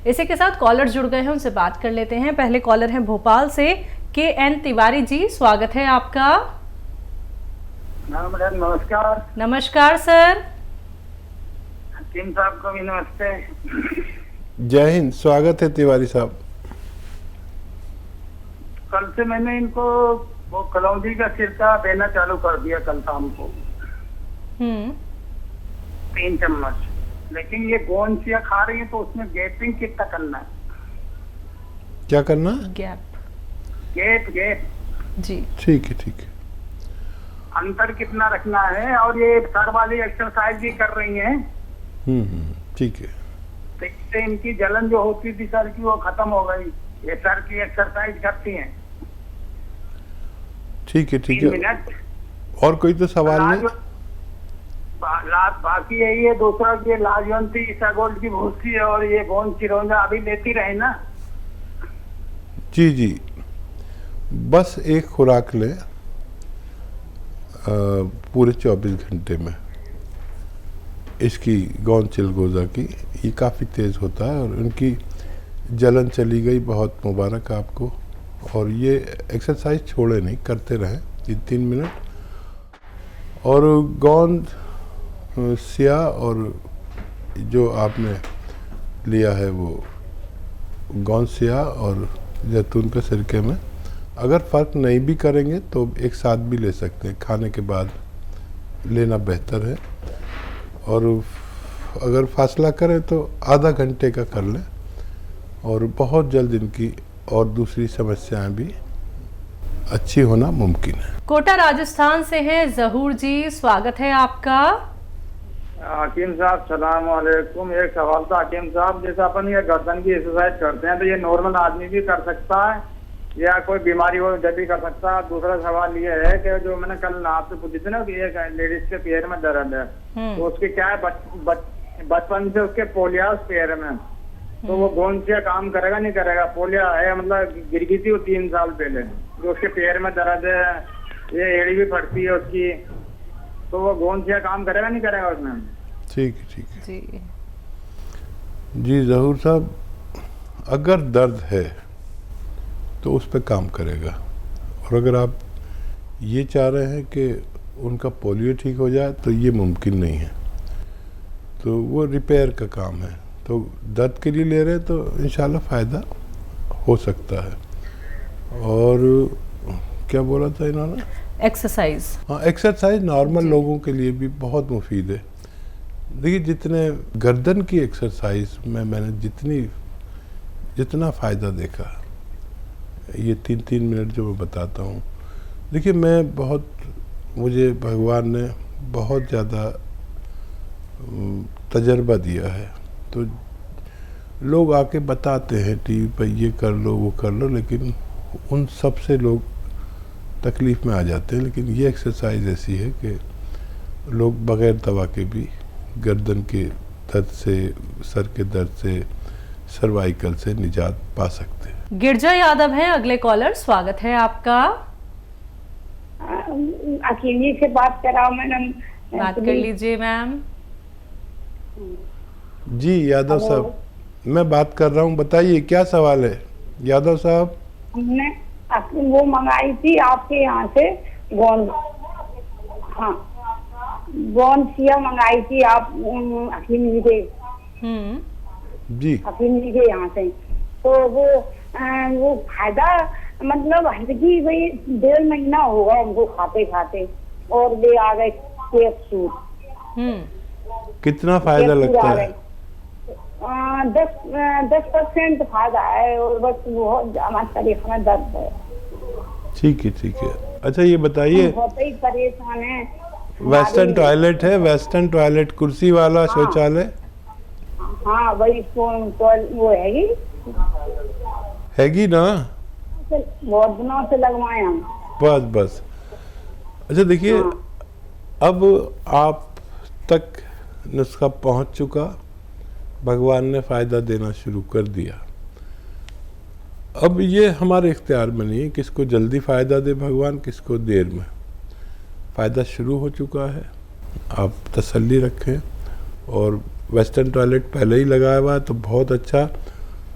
इसी के साथ कॉलर जुड़ गए हैं, उनसे बात कर लेते हैं। पहले कॉलर हैं भोपाल से KN तिवारी जी, स्वागत है आपका। मैडम नमस्कार। नमस्कार सर। हकीम साहब को भी नमस्ते। जय हिंद, स्वागत है तिवारी साहब। कल से मैंने इनको वो कलौंजी का सिरका देना चालू कर दिया कल शाम को 3 चम्मच, लेकिन ये गोंदसिया खा रही है तो उसमें गैपिंग कितना करना है? क्या करना? गैप जी, ठीक है ठीक है। अंतर कितना रखना है? और ये सर वाली एक्सरसाइज भी कर रही हैं, ठीक है। तो इससे इनकी जलन जो होती थी सर की वो खत्म हो गई। ये सर की एक्सरसाइज करती हैं। ठीक है ठीक 3 है। मिनट। और कोई तो सवाल नहीं? बाकी यही है, दूसरा ये लाजवंती ईसागोल्ड की भूसी है और ये गोंद चिरौंजा अभी लेती रहे ना। जी जी, बस एक खुराक लें पूरे 24 घंटे में इसकी गोंद चिलगोजा की। ये काफ़ी तेज़ होता है और उनकी जलन चली गई, बहुत मुबारक आपको। और ये एक्सरसाइज छोड़े नहीं, करते रहें ये 3 मिनट। और गोंद सिया और जो आपने लिया है वो गोंद सिया और जैतून के सिरके में अगर फ़र्क नहीं भी करेंगे तो एक साथ भी ले सकते हैं, खाने के बाद लेना बेहतर है। और अगर फासला करें तो आधा घंटे का कर लें और बहुत जल्द इनकी और दूसरी समस्याएं भी अच्छी होना मुमकिन है। कोटा राजस्थान से हैं जहूर जी, स्वागत है आपका। हकीम साहब सलाम वालेकुम। एक सवाल था हकीम साहब, जैसे अपन ये गर्दन की एक्सरसाइज करते हैं तो ये नॉर्मल आदमी भी कर सकता है या कोई बीमारी हो जब भी कर सकता है? दूसरा सवाल ये है कि जो मैंने कल आपसे पूछी थी ना कि एक लेडीज के पैर में दर्द है, तो उसके क्या है बचपन से उसके पोलिया पैर में, तो वो गोंदसिया काम करेगा नहीं करेगा? पोलिया है, मतलब गिर गई थी वो 3 साल पहले, जो उसके पैर में दर्द है, ये एड़ी भी फटती है उसकी, तो वो गोंदसिया काम करेगा नहीं करेगा उसमें? ठीक है जी जहूर साहब, अगर दर्द है तो उस पर काम करेगा। और अगर आप ये चाह रहे हैं कि उनका पोलियो ठीक हो जाए तो ये मुमकिन नहीं है, तो वो रिपेयर का काम है। तो दर्द के लिए ले रहे हैं तो इंशाल्लाह फ़ायदा हो सकता है। और क्या बोला था इन्होंने? एक्सरसाइज। हाँ, एक्सरसाइज नॉर्मल लोगों के लिए भी बहुत मुफीद है। देखिए, जितने गर्दन की एक्सरसाइज में मैंने जितना फ़ायदा देखा, ये 3 मिनट जो मैं बताता हूँ, देखिए मुझे भगवान ने बहुत ज़्यादा तजर्बा दिया है। तो लोग आके बताते हैं टीवी पर ये कर लो वो कर लो, लेकिन उन सब से लोग तकलीफ़ में आ जाते हैं। लेकिन ये एक्सरसाइज ऐसी है कि लोग बग़ैर दवा के भी गर्दन के दर्द से, सर के दर्द से, सर्वाइकल से निजात पा सकते हैं। गिरजा यादव हैं अगले कॉलर, स्वागत है आपका। अकेली से बात कराओ मैडम। बात कर लीजिए मैम। जी यादव साहब, मैं बात कर रहा हूँ, बताइए क्या सवाल है यादव साहब? हमने वो मंगाई थी आपके यहाँ से गोंद, हाँ गोंदसिया मंगाई थी आप हकीम जी के, जी हकीम जी के यहाँ से। तो वो फायदा मतलब हल्की भाई 1.5 महीना होगा उनको खाते खाते, और वे आ गए कैप्सूल। कितना फायदा लगता है? 10% फायदा है और बस बहुत हमारे शरीर में दर्द है। ठीक है। अच्छा ये बताइए, बहुत ही परेशान है। वेस्टर्न टॉयलेट है? वेस्टर्न टॉयलेट, कुर्सी वाला शौचालय? हाँ वही वो हैगी ना? बहुत दिनों से लगवाए हम। बस। अच्छा देखिए, अब आप तक नुस्खा पहुंच चुका, भगवान ने फ़ायदा देना शुरू कर दिया। अब ये हमारे इख्तियार में नहीं है किसको जल्दी फ़ायदा दे भगवान, किसको देर में। फ़ायदा शुरू हो चुका है, आप तसल्ली रखें। और वेस्टर्न टॉयलेट पहले ही लगाया हुआ है तो बहुत अच्छा।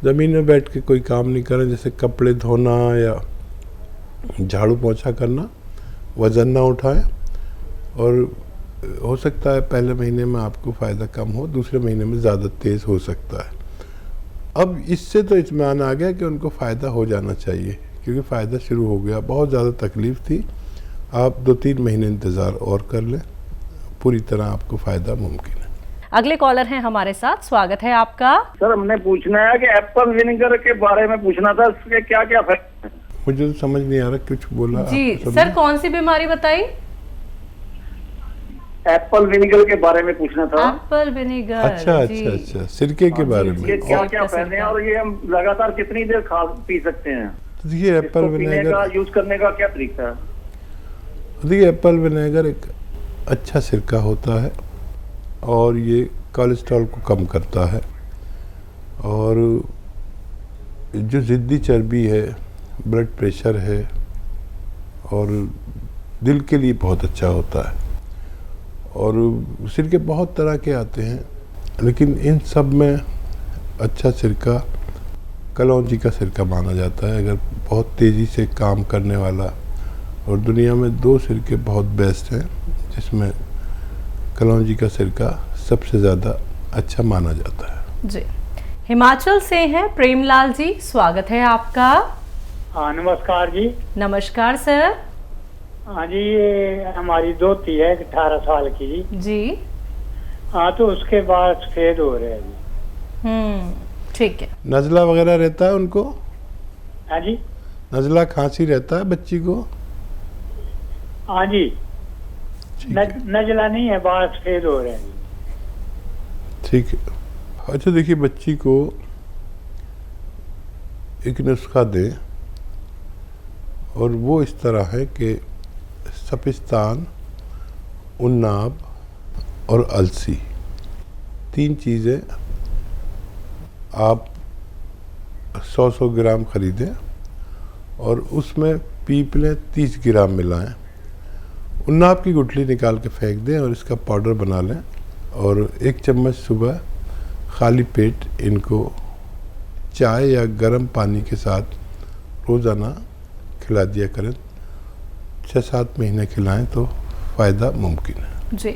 ज़मीन में बैठ के कोई काम नहीं करें, जैसे कपड़े धोना या झाड़ू पोंछा करना, वज़न ना उठाएं। और हो सकता है पहले महीने में आपको फ़ायदा कम हो, दूसरे महीने में ज़्यादा तेज़ हो सकता है। अब इससे तो इत्मीनान आ गया कि उनको फ़ायदा हो जाना चाहिए, क्योंकि फ़ायदा शुरू हो गया। बहुत ज़्यादा तकलीफ़ थी, आप 2-3 महीने इंतज़ार और कर लें, पूरी तरह आपको फ़ायदा मुमकिन है। अगले कॉलर हैं हमारे साथ, स्वागत है आपका। सर हमने पूछना है कि एप्पल विनेगर के बारे में पूछना था, इसके क्या क्या फायदे हैं? मुझे तो समझ नहीं आ रहा, कुछ बोला जी आपको सर, समझ? कौन सी बीमारी बताई? एप्पल विनेगर के बारे में पूछना था। Apple vinegar. अच्छा जी। अच्छा अच्छा, सिरके के बारे में। ये क्या और क्या फायदे हैं और ये हम लगातार कितनी देर खा पी सकते हैं? देखिए एप्पल इसको पीने का, विनेगर, यूज करने का क्या तरीका है? देखिए एप्पल विनेगर एक अच्छा सिरका होता है और ये कोलेस्ट्रॉल को कम करता है, और जो ज़िद्दी चर्बी है, ब्लड प्रेशर है, और दिल के लिए बहुत अच्छा होता है। और सिरके बहुत तरह के आते हैं, लेकिन इन सब में अच्छा सिरका कलौंजी का सिरका माना जाता है, अगर बहुत तेज़ी से काम करने वाला। और दुनिया में 2 सिरके बहुत बेस्ट हैं, जिसमें कलौंजी का सिरका सबसे ज़्यादा अच्छा माना जाता है। जी। हिमाचल से हैं प्रेमलाल जी, स्वागत है आपका। हाँ नमस्कार जी। नमस्कार सर। हाँ जी, ये हमारी दोती है 18 साल की जी। जी। हाँ तो उसके बाद सफेद हो रहे हैं जी। ठीक है। नज़ला वगैरह रहता है उनको? हाँ जी। नज़ला खांसी रहता है बच्ची को? हाँ जी। ठीक है, नजला नहीं है, बाल सफेद हो रहे हैं जी। ठीक है। अच्छा देखिए, बच्ची को एक नुस्खा दें, और वो इस तरह है कि सपिस्तान, उन्नाब और अलसी, 3 चीज़ें आप 100 ग्राम ख़रीदें और उसमें पीपलें 30 ग्राम मिलाएं। उन्नाब की गुठली निकाल के फेंक दें और इसका पाउडर बना लें, और 1 चम्मच सुबह खाली पेट इनको चाय या गर्म पानी के साथ रोज़ाना खिला दिया करें। 6-7 महीने खिलाएं तो फ़ायदा मुमकिन है। जी।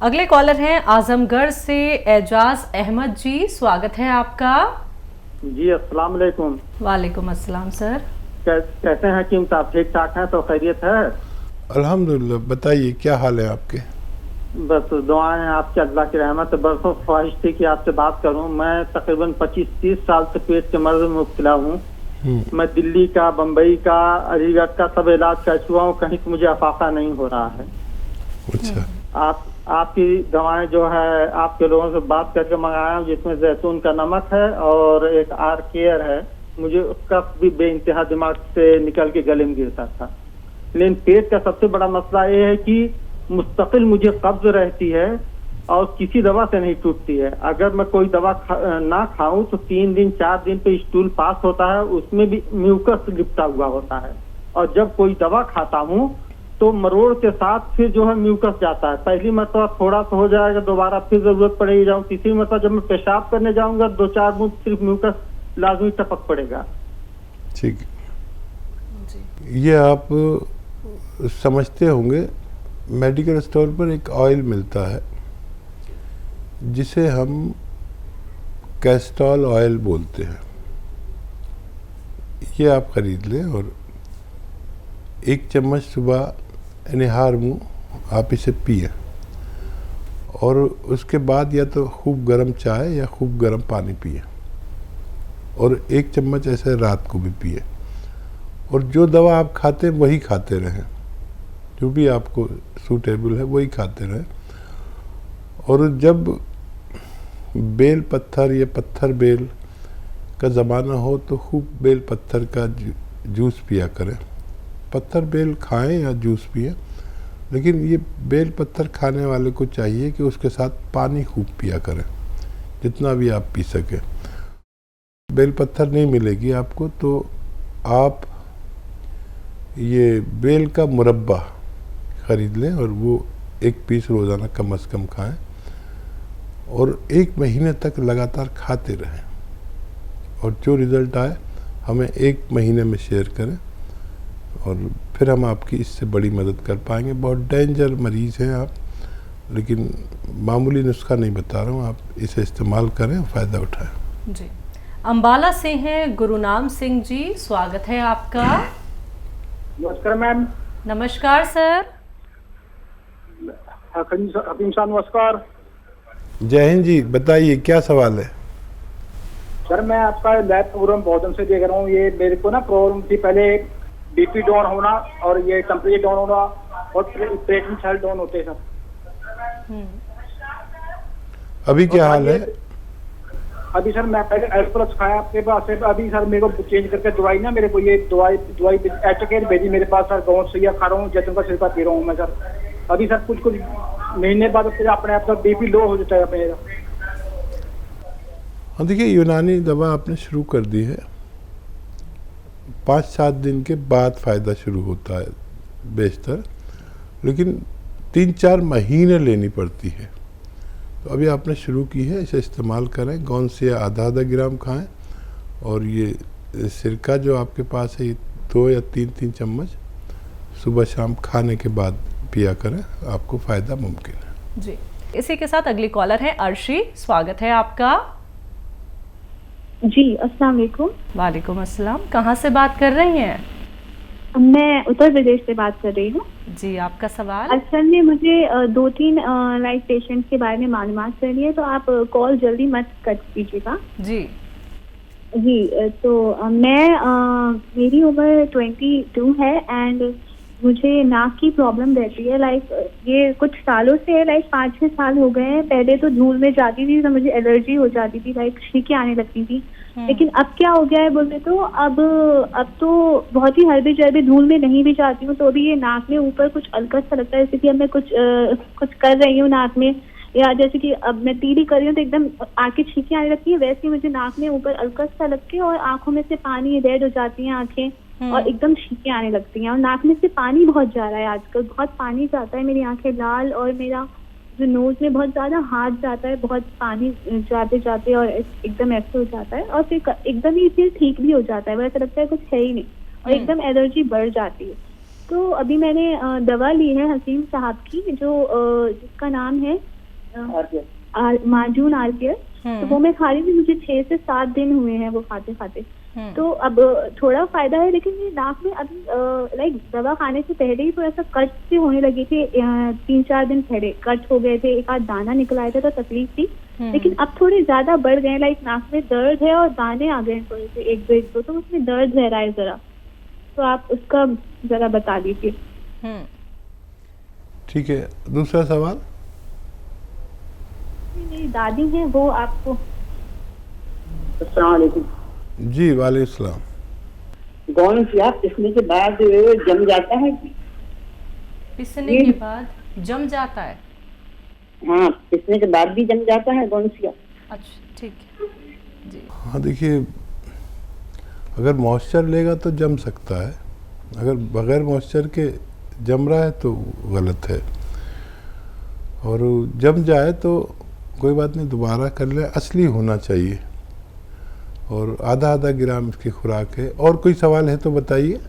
अगले कॉलर हैं आजमगढ़ से एजाज अहमद जी, स्वागत है आपका। जी अस्सलाम वालेकुम। वालेकुम अस्सलाम सर। कैसे हैं हकीम साहब, ठीक ठाक हैं? तो खैरियत है? अल्हम्दुलिल्लाह। बताइए क्या हाल है आपके? बस दुआएं हैं आपकी, अल्लाह की रहमत। बरसों ख्वाहिश थी कि आपसे बात करूं। मैं तकरीबन 25-30 साल से पेट के मर्ज में मुब्तला हूं। मैं दिल्ली का, बम्बई का, अलीगढ़ का सब इलाज कर चुका हूँ, कहीं से मुझे अफाका नहीं हो रहा है। अच्छा। आपकी दवाएं जो है आपके लोगों से बात करके मंगाया हूँ, जिसमें जैतून का नमक है और एक आर केयर है। मुझे उसका भी बेइंतहा दिमाग से निकल के गले में गिरता था। लेकिन पेट का सबसे बड़ा मसला ये है कि मुस्तकिल मुझे कब्ज रहती है और किसी दवा से नहीं टूटती है। अगर मैं कोई दवा ना खाऊं तो 3 दिन 4 दिन पे स्टूल पास होता है, उसमें भी म्यूकस लिपटा हुआ होता है। और जब कोई दवा खाता हूं तो मरोड़ के साथ फिर जो है म्यूकस जाता है। पहली मरतबा थोड़ा सा हो जाएगा, दोबारा फिर जरूरत पड़ेगी जाऊँ। तीसरी मरतबा जब मैं पेशाब करने जाऊंगा 2-4 बूंद सिर्फ म्यूकस लाजमी टपक पड़ेगा। ठीक। ये आप समझते होंगे, मेडिकल स्टोर पर एक ऑयल मिलता है जिसे हम कैस्ट्रॉल ऑयल बोलते हैं। ये आप ख़रीद लें और 1 चम्मच सुबह निहार मुँह आप इसे पिए, और उसके बाद या तो खूब गर्म चाय या खूब गर्म पानी पिए, और 1 चम्मच ऐसे रात को भी पिए। और जो दवा आप खाते हैं वही खाते रहें, जो भी आपको सूटेबल है वही खाते रहें। और जब बेल पत्थर या पत्थर बेल का ज़माना हो तो खूब बेल पत्थर का जूस पिया करें। पत्थर बेल खाएं या जूस पिए, लेकिन ये बेल पत्थर खाने वाले को चाहिए कि उसके साथ पानी खूब पिया करें, जितना भी आप पी सकें। बेल पत्थर नहीं मिलेगी आपको तो आप ये बेल का मुरब्बा ख़रीद लें और वो 1 पीस रोज़ाना कम से कम खाएं, और 1 महीने तक लगातार खाते रहें। और जो रिज़ल्ट आए हमें 1 महीने में शेयर करें और फिर हम आपकी इससे बड़ी मदद कर पाएंगे। बहुत डेंजर मरीज़ हैं आप, लेकिन मामूली नुस्खा नहीं बता रहा हूँ, आप इसे इस्तेमाल करें और फ़ायदा उठाएं। जी, अम्बाला से हैं गुरुनाम सिंह जी, स्वागत है आपका। नमस्कार मैम। नमस्कार सर। हकीम साहब नमस्कार। जय हिंद जी, बताइए क्या सवाल है? सर मैं आपका लाइव प्रोग्राम बहुत दिन से देख रहा हूँ। ये मेरे को ना प्रॉब्लम थी, पहले बीपी डाउन होना और ये टेम्परेचर डाउन होना और प्लेटलेट सेल डाउन होते हैं सर। अभी क्या हाल है? अभी सर मैं पहले एल्प्लस खाया आपके पास से, अभी सर मेरे को चेंज करके दवाई ना, मेरे को ये दवाई एटोकेट भेजी मेरे पास सर। गाँव से खा रहा हूँ, जैतून का छिलका पी रहा हूँ मैं सर। अभी सर कुछ महीने बाद फिर अपने आप बीपी लो हो जाता है मेरा। हाँ देखिए, यूनानी दवा आपने शुरू कर दी है, 5-7 दिन के बाद फ़ायदा शुरू होता है बेशतर, लेकिन 3-4 महीने लेनी पड़ती है। तो अभी आपने शुरू की है, इसे इस्तेमाल करें। गौन से आधा ग्राम खाएं और ये सिरका जो आपके पास है, ये 2 या 3 चम्मच सुबह शाम खाने के बाद पिया करें, आपको फ़ायदा मुमकिन है। जी, इसी के साथ अगली कॉलर है अर्शी, स्वागत है आपका। जी अस्सलाम वालेकुम। वालेकुम अस्सलाम, कहाँ से बात कर रही हैं? मैं उत्तर प्रदेश से बात कर रही हूँ। जी, आपका सवाल? असल में मुझे 2-3 लाइफ पेशेंट के बारे में मालूमात करनी है, तो आप कॉल जल्दी मत कट कीजिएगा। जी जी, तो मेरी उम्र 22 है एंड मुझे नाक की प्रॉब्लम रहती है। लाइक ये कुछ सालों से है, लाइक 5-6 साल हो गए हैं। पहले तो धूल में जाती थी तो मुझे एलर्जी हो जाती थी, लाइक छींकें आने लगती थी। लेकिन अब क्या हो गया है बोले तो अब तो बहुत ही हल्दी जल्दी धूल में नहीं भी जाती हूँ, तो अभी ये नाक में ऊपर कुछ अलकस सा लगता है, जैसे कि अब मैं कुछ कर रही हूँ नाक में, या जैसे कि अब मैं तीली कर रही हूँ तो एकदम आके छींकें आने लगती है। वैसे ही मुझे नाक में ऊपर अलकस सा लग के और आंखों में से पानी रेड हो जाती है आंखें और एकदम छींकें आने लगती हैं और नाक में से पानी बहुत जा रहा है आजकल, बहुत पानी जाता है, मेरी आंखें लाल और मेरा जो नोज में बहुत ज्यादा हाथ जाता है, बहुत पानी जाते जाते और एकदम ऐसे हो जाता है और फिर एकदम ही फिर ठीक भी हो जाता है, वैसा लगता है कुछ है ही नहीं और एकदम एलर्जी बढ़ जाती है। तो अभी मैंने दवा ली है हकीम साहब की, जो जिसका नाम है माजून आरकेयर, तो वो मैं खा रही थी, मुझे 6 से 7 दिन हुए हैं वो खाते खाते। तो अब थोड़ा फायदा है, लेकिन ये नाक में अभी लाइक दवा खाने से पहले ही थोड़ा सा कट से होने लगी थी। 3-4 दिन पहले कट हो गए थे, एक आध दाना निकल आया था तो तकलीफ थी, लेकिन अब थोड़े ज्यादा बढ़ गए। लाइक नाक में दर्द है और दाने आ गए थोड़े से 1-2, तो उसमें दर्द रह रहा है जरा, तो आप उसका जरा बता दीजिए। ठीक है, दूसरा सवाल? मेरी दादी है वो आपको। अस्सलाम वालेकुम। जी वालेकुम सलाम। गौन सिया पिसने के बाद जम जाता है? पिसने के बाद जम जाता है? हाँ, पिसने के बाद भी जम जाता है गौन सिया। अच्छा ठीक है जी। हाँ देखिए, अगर मॉइस्चर लेगा तो जम सकता है, अगर बगैर मॉइस्चर के जम रहा है तो गलत है, और जम जाए तो कोई बात नहीं, दोबारा कर ले, असली होना चाहिए, और आधा ग्राम इसकी खुराक है। और कोई सवाल है तो बताइए।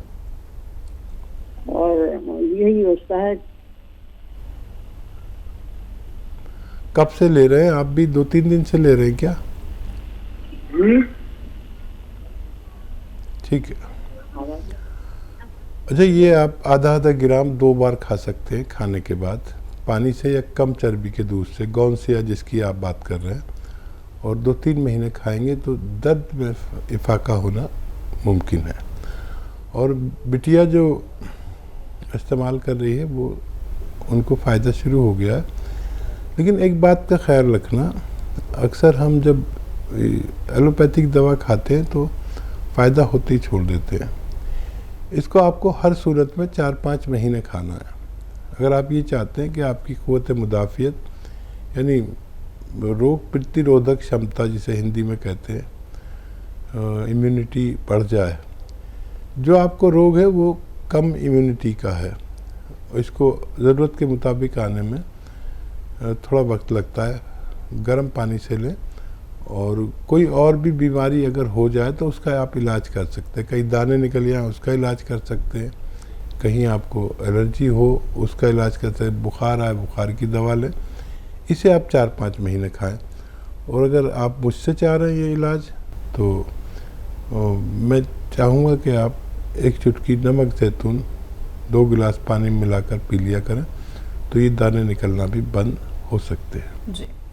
और यही होता है। कब से ले रहे हैं आप? भी 2-3 दिन से ले रहे हैं क्या? ठीक है। अच्छा, ये आप आधा ग्राम 2 बार खा सकते हैं खाने के बाद, पानी से या कम चर्बी के दूध से, गौन से या जिसकी आप बात कर रहे हैं, और 2-3 महीने खाएंगे तो दर्द में इफाका होना मुमकिन है। और बिटिया जो इस्तेमाल कर रही है वो, उनको फ़ायदा शुरू हो गया है, लेकिन एक बात का ख्याल रखना, अक्सर हम जब एलोपैथिक दवा खाते हैं तो फ़ायदा होते ही छोड़ देते हैं। इसको आपको हर सूरत में 4-5 महीने खाना है। अगर आप ये चाहते हैं कि आपकी क़ुव्वत मुदाफ़ियत, यानी रोग प्रतिरोधक क्षमता जिसे हिंदी में कहते हैं, इम्यूनिटी बढ़ जाए, जो आपको रोग है वो कम इम्यूनिटी का है, इसको ज़रूरत के मुताबिक आने में थोड़ा वक्त लगता है। गर्म पानी से लें और कोई और भी बीमारी अगर हो जाए तो उसका आप इलाज कर सकते हैं। कहीं दाने निकल जाए उसका इलाज कर सकते हैं, कहीं आपको एलर्जी हो उसका इलाज कर सकते हैं, बुखार आए बुखार की दवा लें। इसे आप 4-5 महीने खाएं। और अगर आप मुझसे चाह रहे हैं ये इलाज तो मैं चाहूँगा कि आप एक चुटकी नमक जैतून 2 गिलास पानी में मिलाकर पी लिया करें, तो ये दाने निकलना भी बंद हो सकते हैं। जी।